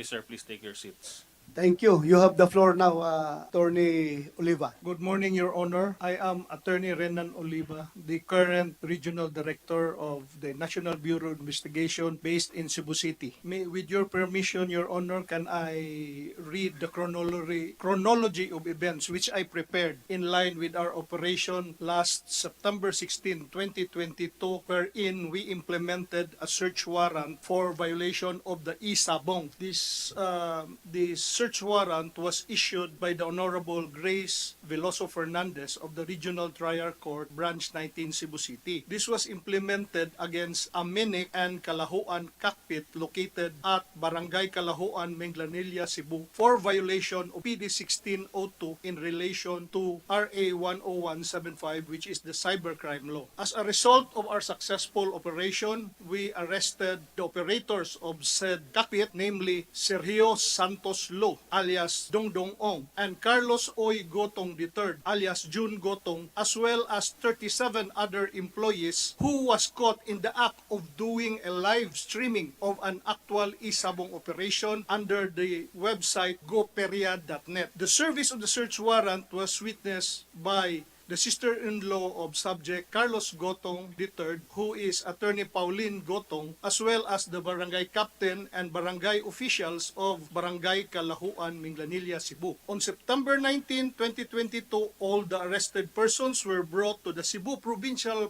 sir. Please take your seats. Thank you. You have the floor now, Attorney Oliva. Good morning, Your Honor. I am Attorney Renan Oliva, the current Regional Director of the National Bureau of Investigation based in Cebu City. With your permission, Your Honor, can I read the chronology of events which I prepared in line with our operation last September 16, 2022, wherein we implemented a search warrant for violation of the E-Sabong. This search warrant was issued by the Honorable Grace Veloso Fernandez of the Regional Trial Court, Branch 19, Cebu City. This was implemented against a Minik and Kalahuan cockpit located at Barangay Kalahuan, Menglanilla, Cebu for violation of PD 1602 in relation to RA 10175, which is the cybercrime law. As a result of our successful operation, we arrested the operators of said cockpit, namely Sergio Santos Lo, alias Dongdong Ong, and Carlos Oy Gotong III, alias June Gotong, as well as 37 other employees who was caught in the act of doing a live streaming of an actual E-Sabong operation under the website goperia.net. The service of the search warrant was witnessed by the sister-in-law of subject Carlos Gotong III, who is Attorney Pauline Gotong, as well as the barangay captain and barangay officials of Barangay Kalahuan, Minglanilla, Cebu. On September 19, 2022, all the arrested persons were brought to the Cebu Provincial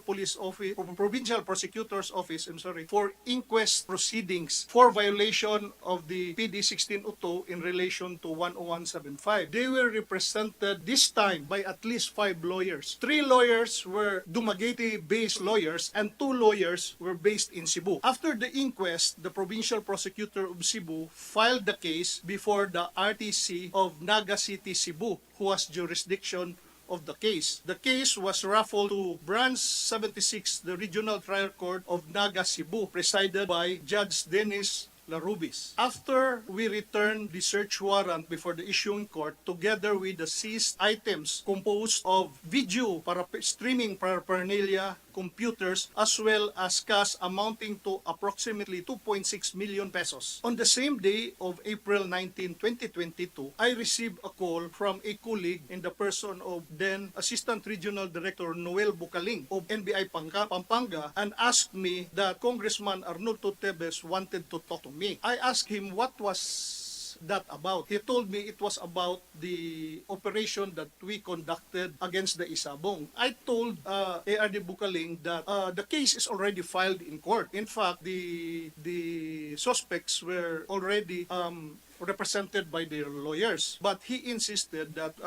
Prosecutor's Office, for inquest proceedings for violation of the PD 1602 in relation to 10175. They were represented this time by at least 5 lawyers. 3 lawyers were Dumaguete-based lawyers and 2 lawyers were based in Cebu. After the inquest, the Provincial Prosecutor of Cebu filed the case before the RTC of Naga City, Cebu, who has jurisdiction of the case. The case was referred to Branch 76, the Regional Trial Court of Naga, Cebu, presided by Judge Dennis Larubis. After we returned the search warrant before the issuing court, together with the seized items composed of video streaming paraphernalia, computers, as well as cash amounting to approximately 2.6 million pesos. On the same day of April 19, 2022, I received a call from a colleague in the person of then Assistant Regional Director Noel Bucaling of NBI Pampanga and asked me that Congressman Arnoldo Teves wanted to talk to me. I asked him what was that about. He told me it was about the operation that we conducted against the E-Sabong. I told ARD Bucaling that the case is already filed in court. In fact, the suspects were already represented by their lawyers. But he insisted that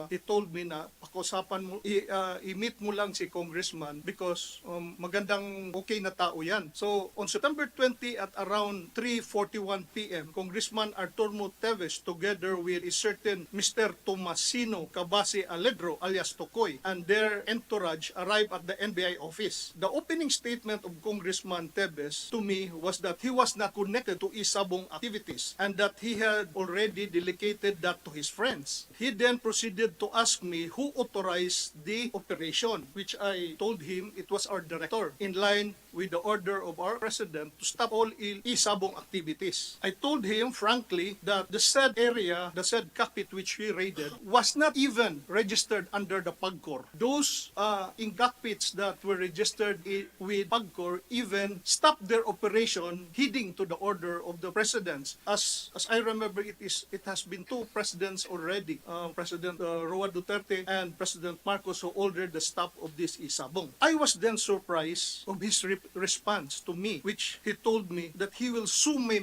he told me na pakusapan mo, i-meet mo lang si Congressman because magandang okay na tao yan. So on September 20 at around 3:41 p.m., Congressman Arturmo Teves together with a certain Mr. Tomasino Cabase Alegro alias Tokoy and their entourage arrived at the NBI office. The opening statement of Congressman Teves to me was that he was not connected to E-Sabong activities and that he had already delegated that to his friends. He then proceeded to ask me who authorized the operation, which I told him it was our director, in line with the order of our president to stop all E-Sabong activities. I told him frankly that the said area, the said cockpit which we raided, was not even registered under the PAGCOR. Those in cockpits that were registered with PAGCOR even stopped their operation heeding to the order of the presidents. As I remember, it has been 2 presidents already, President Roa Duterte and President Marcos, who ordered the stop of this E-Sabong. I was then surprised of his response to me, which he told me that he will sue my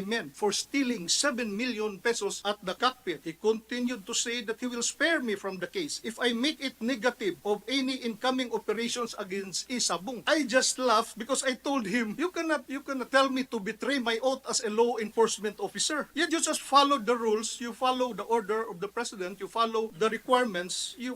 men for stealing 7 million pesos at the cockpit. He continued to say that he will spare me from the case if I make it negative of any incoming operations against E-Sabong. I just laughed because I told him, you cannot tell me to betray my oath as a law enforcement officer. You just follow the rules, you follow the order of the president, you follow the requirements, you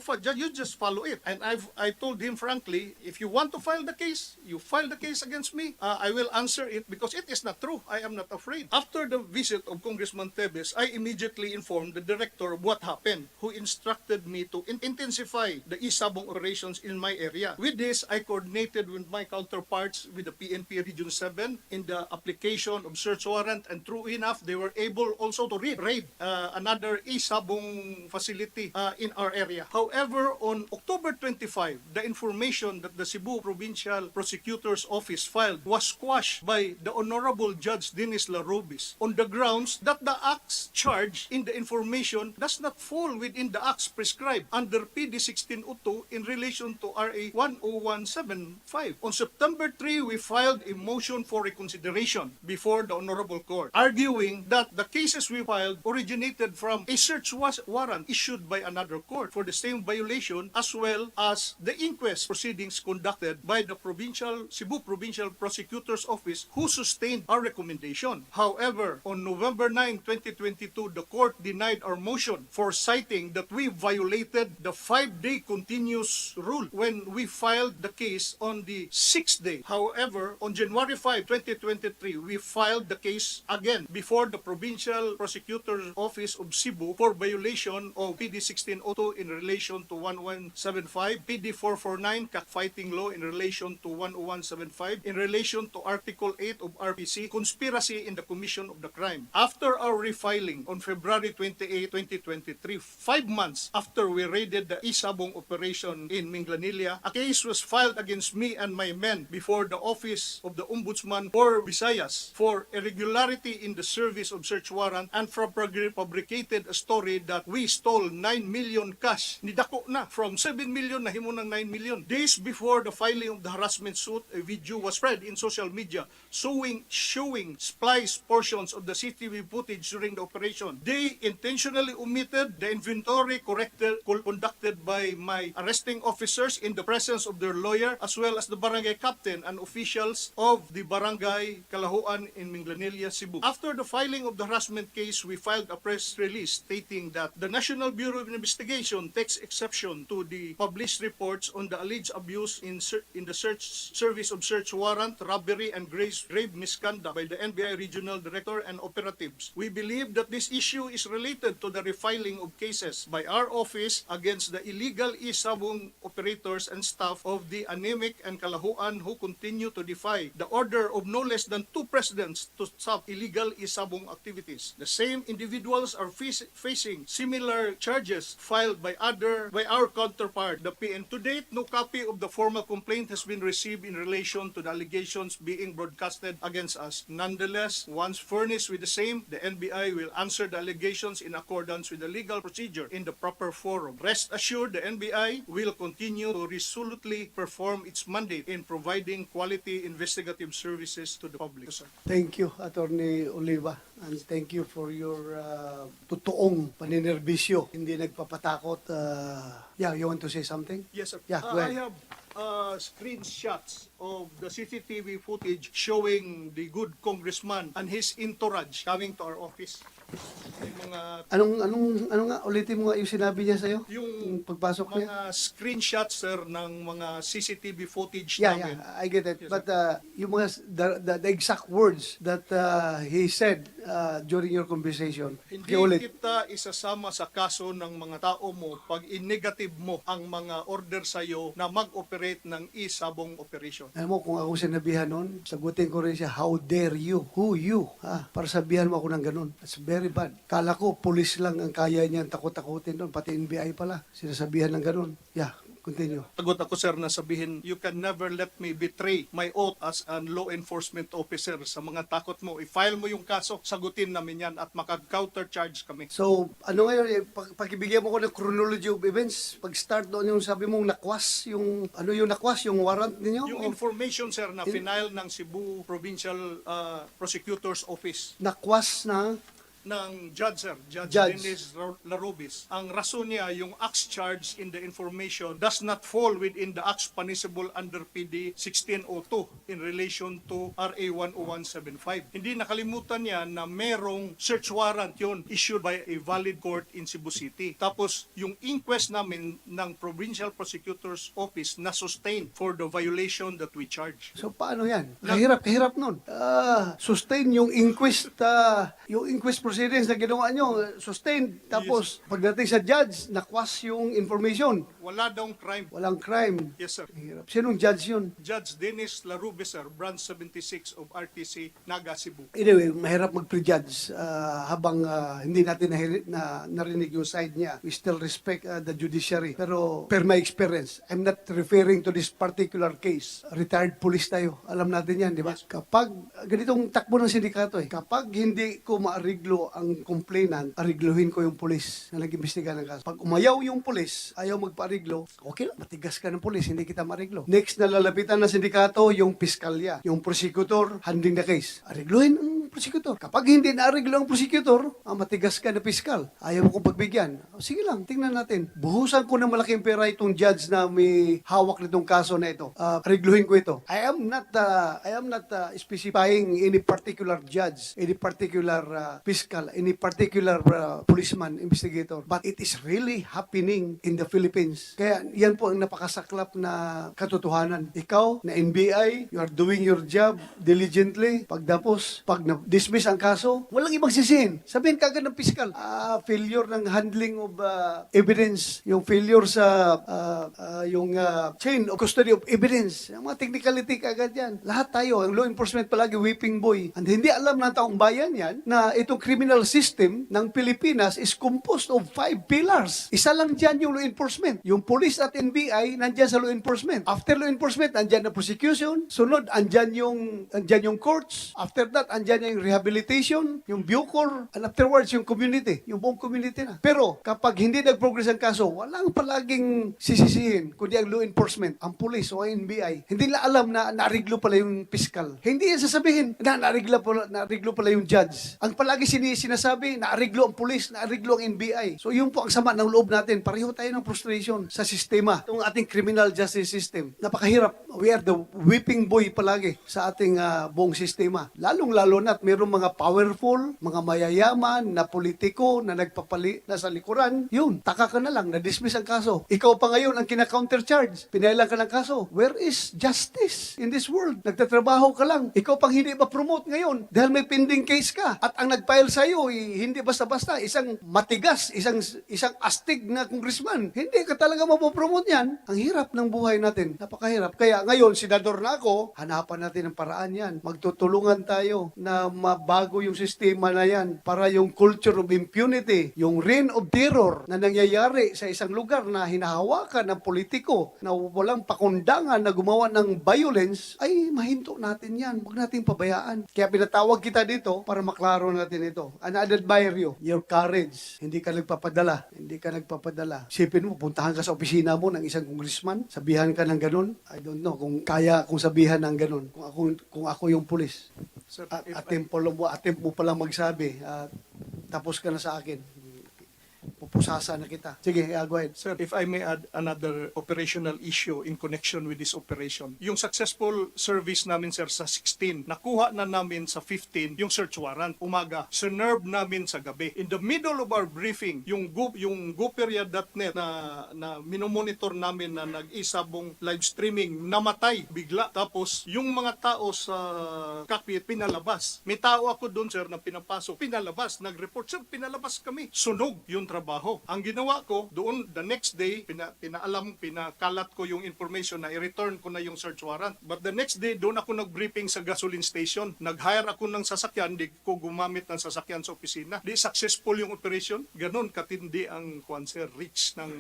just follow it. And I told him frankly, if you want to file the case, you file the case against me. I will answer it because it is not true. I am not afraid. After the visit of Congressman Teves, I immediately informed the director of what happened, who instructed me to intensify the E-Sabong operations in my area. With this, I coordinated with my counterparts with the PNP Region 7 in the application of search warrant, and true enough, they were able able also to raid another E-Sabong facility in our area. However, on October 25, the information that the Cebu Provincial Prosecutor's Office filed was squashed by the Honorable Judge Dennis Larobis on the grounds that the acts charged in the information does not fall within the acts prescribed under PD 1602 in relation to RA 10175. On September 3, we filed a motion for reconsideration before the Honorable Court, arguing that the cases we filed originated from a search warrant issued by another court for the same violation, as well as the inquest proceedings conducted by the Cebu Provincial Prosecutor's Office, who sustained our recommendation. However, on November 9, 2022, the court denied our motion for citing that we violated the 5-day continuous rule when we filed the case on the 6th day. However, on January 5, 2023, we filed the case again before the Provincial Prosecutor's Office of Cebu for violation of PD 1602 in relation to 1175, PD 449, cockfighting law in relation to 10175, in relation to Article 8 of RPC, conspiracy in the commission of the crime. After our refiling on February 28, 2023, 5 months after we raided the E-Sabong operation in Minglanilla, a case was filed against me and my men before the Office of the Ombudsman for Visayas for irregularity in the service of search warrant and for fabricated a story that we stole 9 million cash. Nidako na from 7 million na himo ng 9 million. Days before the filing of the harassment suit, a video was spread in social media showing spliced portions of the CCTV footage during the operation. They intentionally omitted the inventory conducted by my arresting officers in the presence of their lawyer, as well as the barangay captain and officials of the barangay Kalahuan in Minglanilla, Cebu. After the filing of the harassment case, we filed a press release stating that the National Bureau of Investigation takes exception to the published reports on the alleged abuse in the service of search warrant, robbery, and grave misconduct by the NBI Regional Director and operatives. We believe that this issue is related to the refiling of cases by our office against the illegal E-Sabong operators and staff of the Anemic and Kalahuan who continue to defy the order of no less than 2 presidents to stop illegal E-Sabong activities. The same individuals are facing similar charges filed by our counterpart, the PN. To date, no copy of the formal complaint has been received in relation to the allegations being broadcasted against us. Nonetheless, once furnished with the same, the NBI will answer the allegations in accordance with the legal procedure in the proper forum. Rest assured, the NBI will continue to resolutely perform its mandate in providing quality investigative services to the public. Sir. Thank you, Attorney Oliva, and thank you for your totoong paninerbisyo. Hindi nagpapatakot. Yeah, you want to say something? Yes, sir. Yeah, go I ahead. have screenshots of the CCTV footage showing the good congressman and his entourage coming to our office. Yung mga Anong nga, ulitin mo nga yung sinabi niya sa'yo? yung Pagpasok niya? mga screenshots, sir, ng mga CCTV footage Yeah, namin. I get it. Yes, But yung mga, the exact words that he said during your conversation. Hindi Ulit. kita isasama sa kaso ng mga tao mo pag in-negative mo ang mga order sa'yo na mag-operate ng E-Sabong operation. Alam mo, kung ako sinabihan nun, sagutin ko rin siya, how dare you? Who you? Para sabihan mo ako ng ganun. That's very bad. Kala ko, police lang ang kaya niyan takot-takutin doon. Pati NBI pala. Sinasabihan ng ganun. Yeah, continue. Tagot ako, sir, na sabihin, you can never let me betray my oath as a law enforcement officer. Sa mga takot mo, i-file mo yung kaso, sagutin namin yan at makag-counter charge kami. So, ano ngayon, pakibigyan mo ko ng chronology of events. Pag-start doon yung sabi mong nakwas, yung, ano yung nakwas, yung warrant ninyo? Yung information, sir, na final ng Cebu Provincial Prosecutor's Office Nakwas na ng Judge Dennis Larobis. Ang rason niya, yung acts charged in the information does not fall within the acts punishable under PD 1602 in relation to RA 10175. Hindi nakalimutan niya na merong search warrant yon issued by a valid court in Cebu City. Tapos, yung inquest namin ng Provincial Prosecutor's Office na sustain for the violation that we charge. So paano yan? Kahirap nun. Sustain yung inquest proceedings na ginawa nyo, sustain. Tapos pagdating sa judge, nakwas yung information. Wala daw crime. Walang crime. Yes, sir. Hirap. Sinong judge yun? Judge Dennis Larube, sir, Branch 76 of RTC, Naga, Cebu. Anyway, mahirap mag-prejudge habang hindi natin narinig yung side niya. We still respect the judiciary. Pero per my experience, I'm not referring to this particular case. Retired police tayo. Alam natin yan, di ba? Kapag ganitong takbo ng sindikato kapag hindi ko maariglo ang complainant, arigluhin ko yung police na nag-imbestiga ng kaso. Pag umayaw yung police, ayaw magpaariglo, okay lang, matigas ka ng police, hindi kita mariglo. Next na lalapitan ng sindikato, yung piskalya. Yung prosecutor, handling the case. Arigluhin ang prosecutor. Kapag hindi naariglo ang prosecutor, matigas ka na piskal. Ayaw mo kong pagbigyan. Sige lang, tingnan natin. Buhusan ko ng malaking pera itong judge na may hawak nitong kaso na ito. Arigluhin ko ito. I am not specifying any particular judge, any particular fiscal, any particular policeman, investigator. But it is really happening in the Philippines. Kaya yan po ang napakasaklap na katotohanan. Ikaw, na NBI, you are doing your job diligently. Pagdapos, pag na-dismiss ang kaso, walang ibang sisihin. Sabihin kagad ng fiscal, failure ng handling of evidence, yung failure sa yung chain of custody of evidence. Yung mga technicality kagad yan. Lahat tayo, ang law enforcement palagi whipping boy. And hindi alam ng taong bayan yan na itong criminal system ng Pilipinas is composed of 5 pillars. Isa lang dyan yung law enforcement. Yung police at NBI, nandyan sa law enforcement. After law enforcement, andyan na prosecution. Sunod, andyan yung courts. After that, andyan yung rehabilitation, yung Bucor, and afterwards, yung community. Yung buong community na. Pero, kapag hindi nag-progress ang kaso, walang palaging sisisihin, kundi ang law enforcement, ang police o NBI. Hindi nila alam na nariglo pala yung fiscal. Hindi yan sasabihin na nariglo pala yung judge. Ang palagi sinasabi, naariglo ang police, naariglo ang NBI. So yun po ang sama ng loob natin. Pareho tayo ng frustration sa sistema. Itong ating criminal justice system. Napakahirap. We are the whipping boy palagi sa ating buong sistema. Lalong-lalo na't mayroong mga powerful, mga mayayaman na politiko na nagpapali na sa likuran. Yun, taka ka na lang, na-dismiss ang kaso. Ikaw pa ngayon ang kina-countercharge. Pinailan ka ng kaso. Where is justice in this world? Nagtatrabaho ka lang. Ikaw pang hindi ma-promote ngayon dahil may pending case ka. At ang nag-file sa'yo, hindi basta-basta. Isang matigas, isang astig na congressman. Hindi ka talaga mapopromote yan. Ang hirap ng buhay natin. Napakahirap. Kaya ngayon, senador na ako, hanapan natin ang paraan yan. Magtutulungan tayo na mabago yung sistema na yan para yung culture of impunity, yung reign of terror na nangyayari sa isang lugar na hinahawakan ng politiko na walang pakundangan na gumawa ng violence, ay mahinto natin yan. Huwag natin pabayaan. Kaya pinatawag kita dito para maklaro natin ito. And I admire you, your courage. Hindi ka nagpapadala. Isipin mo, puntahan ka sa opisina mo ng isang congressman, sabihan ka ng ganun. I don't know kung kaya kung sabihan ng ganun. Kung ako yung pulis. Sir, Attempt mo palang magsabi, tapos ka na sa akin. Pupusasa na kita. Sige, go ahead. Sir, if I may add another operational issue in connection with this operation. Yung successful service namin, sir, sa 16, nakuha na namin sa 15 yung search warrant. Umaga, sinerve namin sa gabi. In the middle of our briefing, yung goperia.net na minomonitor namin na nag-E-Sabong live streaming, namatay bigla. Tapos, yung mga tao sa cockpit, pinalabas. May tao ako doon, sir, na pinapasok. Pinalabas, nag-report. Sir, pinalabas kami. Sunog yung trabaho. Ang ginawa ko, doon, the next day, pinakalat ko yung information na i-return ko na yung search warrant. But the next day, doon ako nag-briefing sa gasoline station. Nag-hire ako ng sasakyan, di ko gumamit ng sasakyan sa opisina. Di successful yung operation. Ganon katindi ang reach ng...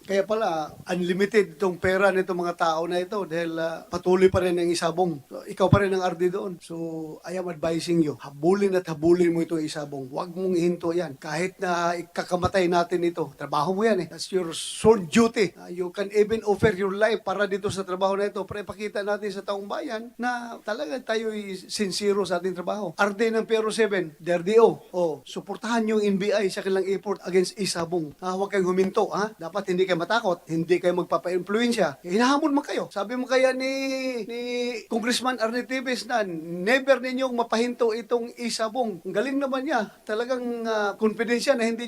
Kaya pala, unlimited itong pera nitong mga tao na ito dahil patuloy pa rin ang E-Sabong. So, ikaw pa rin ang RD doon. So, I am advising you, habulin mo itong E-Sabong. Huwag mong ihinto yan. Kahit na ikakamatay natin ito, trabaho mo yan eh. That's your sworn duty. You can even offer your life para dito sa trabaho na ito. Para ipakita natin sa taong bayan na talaga tayo'y sincero sa ating trabaho. RD ng Pero 7, DRDO. Suportahan yung NBI sa kanilang effort against E-Sabong. Huwag kayong huminto. Dapat hindi kayo matakot. Hindi kayo magpapa-influensya. Hinahamon mo kayo. Sabi mo kaya ni Congressman Arnie Teves na never ninyong mapahinto itong E-Sabong. Ang galing naman niya. Talagang confidence siya na hindi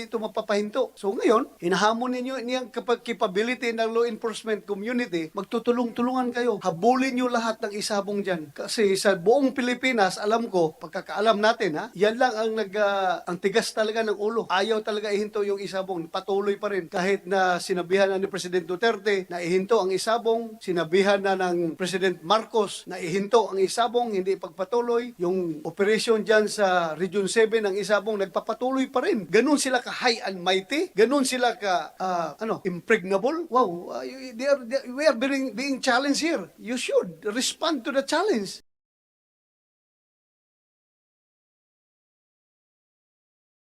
ito mapahinto. So ngayon, hinahamon ninyo niyang capability ng law enforcement community, magtutulong-tulungan kayo. Habulin nyo lahat ng E-Sabong dyan. Kasi sa buong Pilipinas, alam ko, pagkakaalam natin, yan lang ang tigas talaga ng ulo. Ayaw talaga ihinto yung E-Sabong. Patuloy pa rin. Kahit na sinabihan na ni President Duterte na ihinto ang E-Sabong, sinabihan na ng President Marcos na ihinto ang E-Sabong, hindi pagpatuloy. Yung operation dyan sa Region 7 ng E-Sabong, nagpapatuloy pa rin. Ganun sila ka high and mighty. Ganun sila ka, impregnable. Wow, we are being challenged here. You should respond to the challenge.